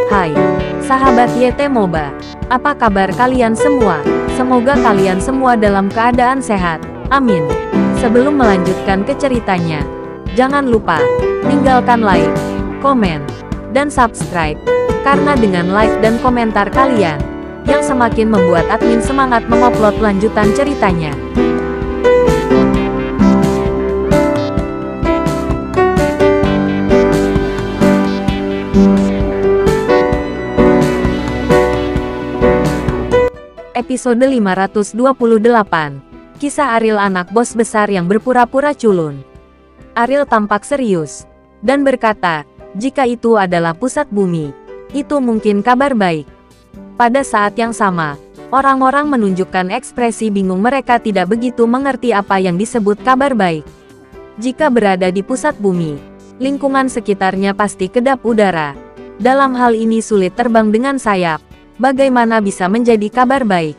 Hai, sahabat YT Moba. Apa kabar kalian semua? Semoga kalian semua dalam keadaan sehat. Amin. Sebelum melanjutkan ke ceritanya, jangan lupa tinggalkan like, komen, dan subscribe. Karena dengan like dan komentar kalian, yang semakin membuat admin semangat mengupload lanjutan ceritanya. Episode 528. Kisah Ariel, anak bos besar yang berpura-pura culun. Ariel tampak serius dan berkata, jika itu adalah pusat bumi, itu mungkin kabar baik. Pada saat yang sama, orang-orang menunjukkan ekspresi bingung, mereka tidak begitu mengerti apa yang disebut kabar baik. Jika berada di pusat bumi, lingkungan sekitarnya pasti kedap udara. Dalam hal ini sulit terbang dengan sayap. Bagaimana bisa menjadi kabar baik?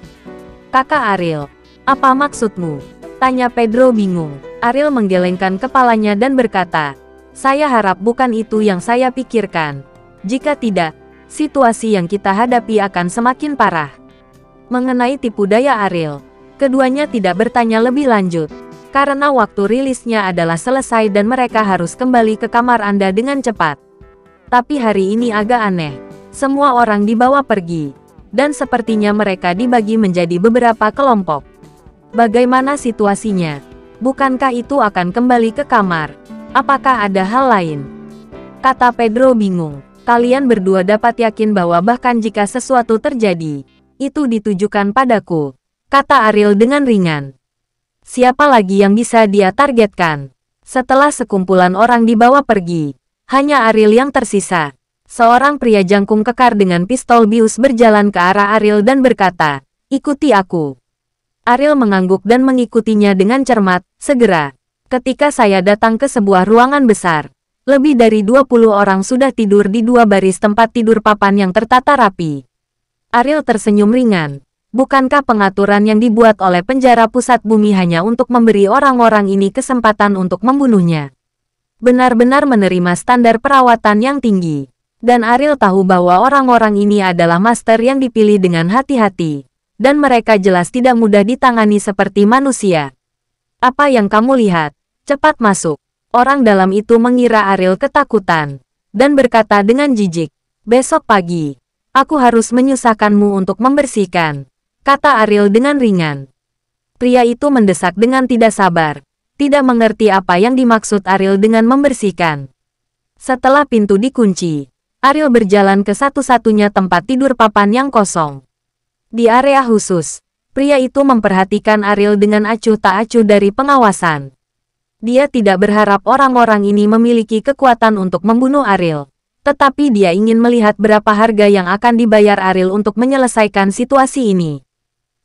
Kakak Ariel, apa maksudmu? Tanya Pedro bingung. Ariel menggelengkan kepalanya dan berkata, saya harap bukan itu yang saya pikirkan. Jika tidak, situasi yang kita hadapi akan semakin parah. Mengenai tipu daya Ariel, keduanya tidak bertanya lebih lanjut. Karena waktu rilisnya adalah selesai dan mereka harus kembali ke kamar Anda dengan cepat. Tapi hari ini agak aneh. Semua orang dibawa pergi, dan sepertinya mereka dibagi menjadi beberapa kelompok. Bagaimana situasinya? Bukankah itu akan kembali ke kamar? Apakah ada hal lain? Kata Pedro bingung. Kalian berdua dapat yakin bahwa bahkan jika sesuatu terjadi, itu ditujukan padaku, kata Ariel dengan ringan. Siapa lagi yang bisa dia targetkan? Setelah sekumpulan orang dibawa pergi, hanya Ariel yang tersisa. Seorang pria jangkung kekar dengan pistol bius berjalan ke arah Ariel dan berkata, ikuti aku. Ariel mengangguk dan mengikutinya dengan cermat. Segera, ketika saya datang ke sebuah ruangan besar, lebih dari 20 orang sudah tidur di dua baris tempat tidur papan yang tertata rapi. Ariel tersenyum ringan. Bukankah pengaturan yang dibuat oleh penjara pusat bumi hanya untuk memberi orang-orang ini kesempatan untuk membunuhnya? Benar-benar menerima standar perawatan yang tinggi. Dan Ariel tahu bahwa orang-orang ini adalah master yang dipilih dengan hati-hati. Dan mereka jelas tidak mudah ditangani seperti manusia. Apa yang kamu lihat? Cepat masuk. Orang dalam itu mengira Ariel ketakutan. Dan berkata dengan jijik, besok pagi, aku harus menyusahkanmu untuk membersihkan. Kata Ariel dengan ringan. Pria itu mendesak dengan tidak sabar. Tidak mengerti apa yang dimaksud Ariel dengan membersihkan. Setelah pintu dikunci, Ariel berjalan ke satu-satunya tempat tidur papan yang kosong. Di area khusus, pria itu memperhatikan Ariel dengan acuh tak acuh dari pengawasan. Dia tidak berharap orang-orang ini memiliki kekuatan untuk membunuh Ariel. Tetapi dia ingin melihat berapa harga yang akan dibayar Ariel untuk menyelesaikan situasi ini.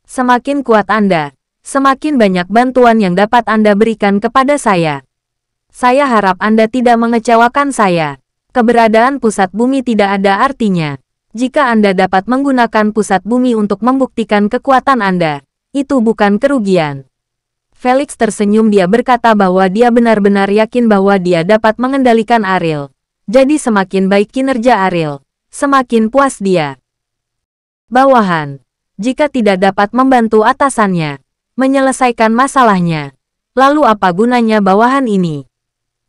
Semakin kuat Anda, semakin banyak bantuan yang dapat Anda berikan kepada saya. Saya harap Anda tidak mengecewakan saya. Keberadaan pusat bumi tidak ada artinya. Jika Anda dapat menggunakan pusat bumi untuk membuktikan kekuatan Anda, itu bukan kerugian. Felix tersenyum, dia berkata bahwa dia benar-benar yakin bahwa dia dapat mengendalikan Ariel. Jadi semakin baik kinerja Ariel, semakin puas dia. Bawahan, jika tidak dapat membantu atasannya menyelesaikan masalahnya, lalu apa gunanya bawahan ini?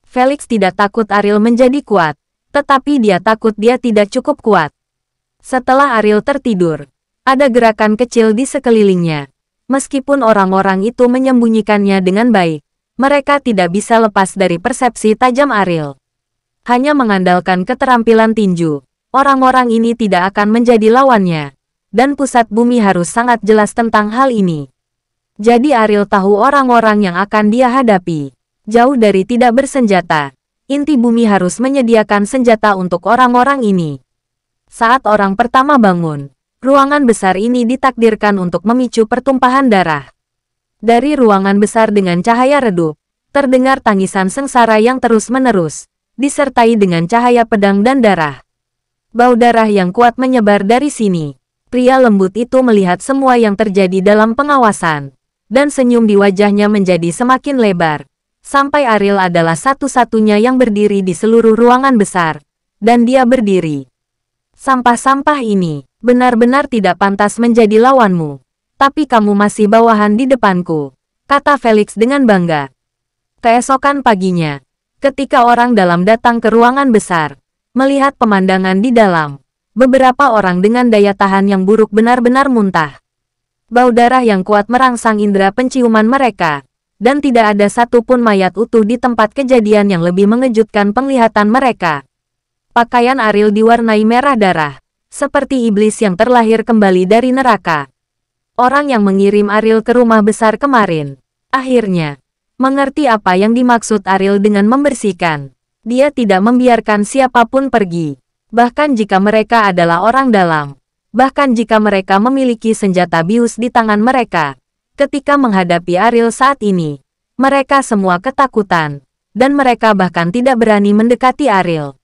Felix tidak takut Ariel menjadi kuat. Tetapi dia takut dia tidak cukup kuat. Setelah Ariel tertidur, ada gerakan kecil di sekelilingnya. Meskipun orang-orang itu menyembunyikannya dengan baik, mereka tidak bisa lepas dari persepsi tajam Ariel. Hanya mengandalkan keterampilan tinju, orang-orang ini tidak akan menjadi lawannya. Dan pusat bumi harus sangat jelas tentang hal ini. Jadi Ariel tahu orang-orang yang akan dia hadapi jauh dari tidak bersenjata. Inti bumi harus menyediakan senjata untuk orang-orang ini. Saat orang pertama bangun, ruangan besar ini ditakdirkan untuk memicu pertumpahan darah. Dari ruangan besar dengan cahaya redup, terdengar tangisan sengsara yang terus-menerus, disertai dengan cahaya pedang dan darah. Bau darah yang kuat menyebar dari sini. Pria lembut itu melihat semua yang terjadi dalam pengawasan, dan senyum di wajahnya menjadi semakin lebar. Sampai Ariel adalah satu-satunya yang berdiri di seluruh ruangan besar. Dan dia berdiri. Sampah-sampah ini benar-benar tidak pantas menjadi lawanmu. Tapi kamu masih bawahan di depanku, kata Felix dengan bangga. Keesokan paginya, ketika orang dalam datang ke ruangan besar, melihat pemandangan di dalam, beberapa orang dengan daya tahan yang buruk benar-benar muntah. Bau darah yang kuat merangsang indera penciuman mereka, dan tidak ada satupun mayat utuh di tempat kejadian yang lebih mengejutkan penglihatan mereka. Pakaian Ariel diwarnai merah darah, seperti iblis yang terlahir kembali dari neraka. Orang yang mengirim Ariel ke rumah besar kemarin, akhirnya, mengerti apa yang dimaksud Ariel dengan membersihkan. Dia tidak membiarkan siapapun pergi, bahkan jika mereka adalah orang dalam, bahkan jika mereka memiliki senjata bius di tangan mereka. Ketika menghadapi Ariel saat ini, mereka semua ketakutan, dan mereka bahkan tidak berani mendekati Ariel.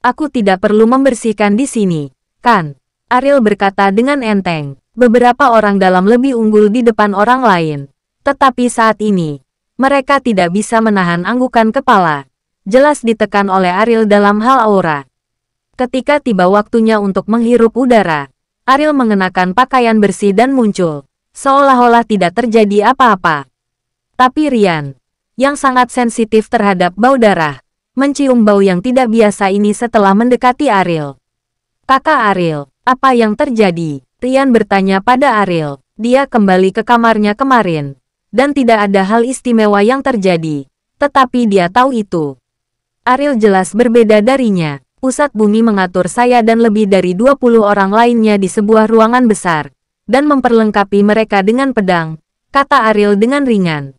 Aku tidak perlu membersihkan di sini, kan? Ariel berkata dengan enteng. Beberapa orang dalam lebih unggul di depan orang lain. Tetapi saat ini, mereka tidak bisa menahan anggukan kepala. Jelas ditekan oleh Ariel dalam hal aura. Ketika tiba waktunya untuk menghirup udara, Ariel mengenakan pakaian bersih dan muncul, seolah-olah tidak terjadi apa-apa. Tapi Ryan, yang sangat sensitif terhadap bau darah, mencium bau yang tidak biasa ini setelah mendekati Ariel. Kakak Ariel, apa yang terjadi? Ryan bertanya pada Ariel. Dia kembali ke kamarnya kemarin, dan tidak ada hal istimewa yang terjadi. Tetapi dia tahu itu. Ariel jelas berbeda darinya. Pusat bumi mengatur saya dan lebih dari 20 orang lainnya di sebuah ruangan besar, dan memperlengkapi mereka dengan pedang, kata Ariel dengan ringan.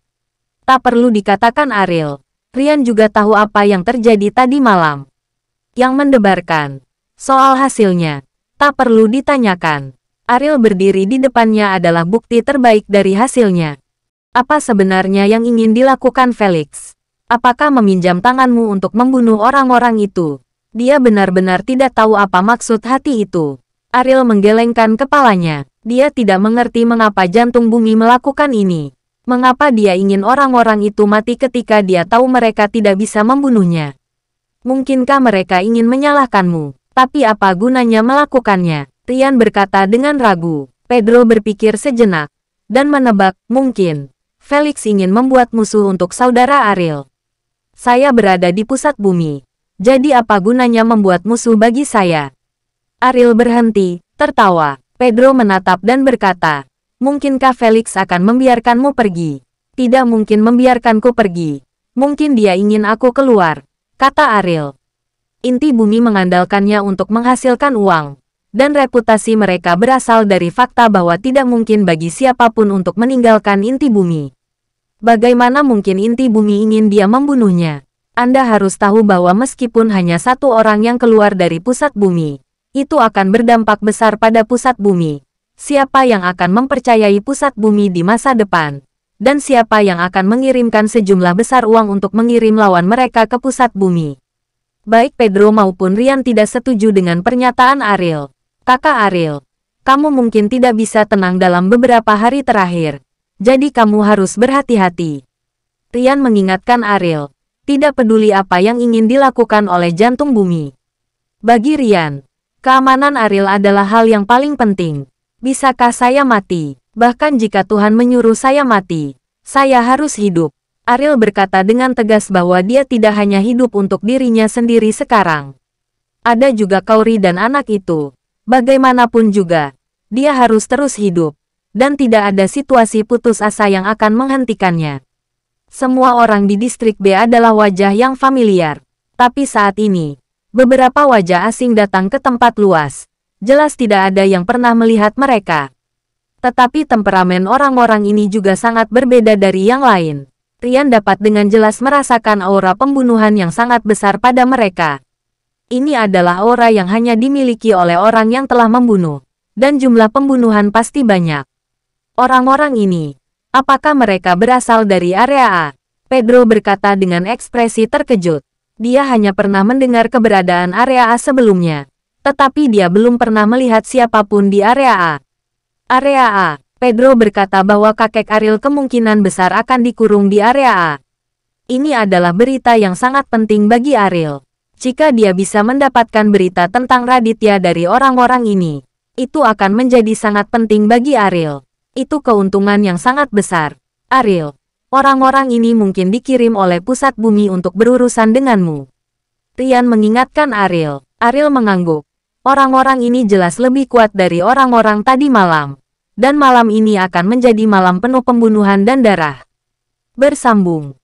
Tak perlu dikatakan Ariel. Ryan juga tahu apa yang terjadi tadi malam. Yang mendebarkan. Soal hasilnya, tak perlu ditanyakan. Ariel berdiri di depannya adalah bukti terbaik dari hasilnya. Apa sebenarnya yang ingin dilakukan Felix? Apakah meminjam tanganmu untuk membunuh orang-orang itu? Dia benar-benar tidak tahu apa maksud hati itu. Ariel menggelengkan kepalanya. Dia tidak mengerti mengapa jantung bumi melakukan ini. Mengapa dia ingin orang-orang itu mati ketika dia tahu mereka tidak bisa membunuhnya? Mungkinkah mereka ingin menyalahkanmu? Tapi apa gunanya melakukannya? Ryan berkata dengan ragu. Pedro berpikir sejenak, dan menebak, mungkin Felix ingin membuat musuh untuk saudara Ariel. Saya berada di pusat bumi, jadi apa gunanya membuat musuh bagi saya? Ariel berhenti, tertawa. Pedro menatap dan berkata, mungkinkah Felix akan membiarkanmu pergi? Tidak mungkin membiarkanku pergi. Mungkin dia ingin aku keluar, kata Ariel. Inti bumi mengandalkannya untuk menghasilkan uang. Dan reputasi mereka berasal dari fakta bahwa tidak mungkin bagi siapapun untuk meninggalkan inti bumi. Bagaimana mungkin inti bumi ingin dia membunuhnya? Anda harus tahu bahwa meskipun hanya satu orang yang keluar dari pusat bumi, itu akan berdampak besar pada pusat bumi. Siapa yang akan mempercayai pusat bumi di masa depan? Dan siapa yang akan mengirimkan sejumlah besar uang untuk mengirim lawan mereka ke pusat bumi? Baik Pedro maupun Ryan tidak setuju dengan pernyataan Ariel. Kakak Ariel, kamu mungkin tidak bisa tenang dalam beberapa hari terakhir. Jadi kamu harus berhati-hati. Ryan mengingatkan Ariel, tidak peduli apa yang ingin dilakukan oleh jantung bumi. Bagi Ryan, keamanan Ariel adalah hal yang paling penting. Bisakah saya mati? Bahkan jika Tuhan menyuruh saya mati, saya harus hidup. Ariel berkata dengan tegas bahwa dia tidak hanya hidup untuk dirinya sendiri sekarang. Ada juga Kauri dan anak itu. Bagaimanapun juga, dia harus terus hidup, dan tidak ada situasi putus asa yang akan menghentikannya. Semua orang di distrik B adalah wajah yang familiar, tapi saat ini, beberapa wajah asing datang ke tempat luas. Jelas tidak ada yang pernah melihat mereka. Tetapi temperamen orang-orang ini juga sangat berbeda dari yang lain. Ryan dapat dengan jelas merasakan aura pembunuhan yang sangat besar pada mereka. Ini adalah aura yang hanya dimiliki oleh orang yang telah membunuh, dan jumlah pembunuhan pasti banyak. Orang-orang ini, apakah mereka berasal dari area A? Pedro berkata dengan ekspresi terkejut. Dia hanya pernah mendengar keberadaan area A sebelumnya, tetapi dia belum pernah melihat siapapun di area A. Area A, Pedro berkata bahwa kakek Ariel kemungkinan besar akan dikurung di area A. Ini adalah berita yang sangat penting bagi Ariel. Jika dia bisa mendapatkan berita tentang Raditya dari orang-orang ini, itu akan menjadi sangat penting bagi Ariel. Itu keuntungan yang sangat besar. Ariel, orang-orang ini mungkin dikirim oleh pusat bumi untuk berurusan denganmu. Rian mengingatkan Ariel. Ariel mengangguk. Orang-orang ini jelas lebih kuat dari orang-orang tadi malam. Dan malam ini akan menjadi malam penuh pembunuhan dan darah. Bersambung.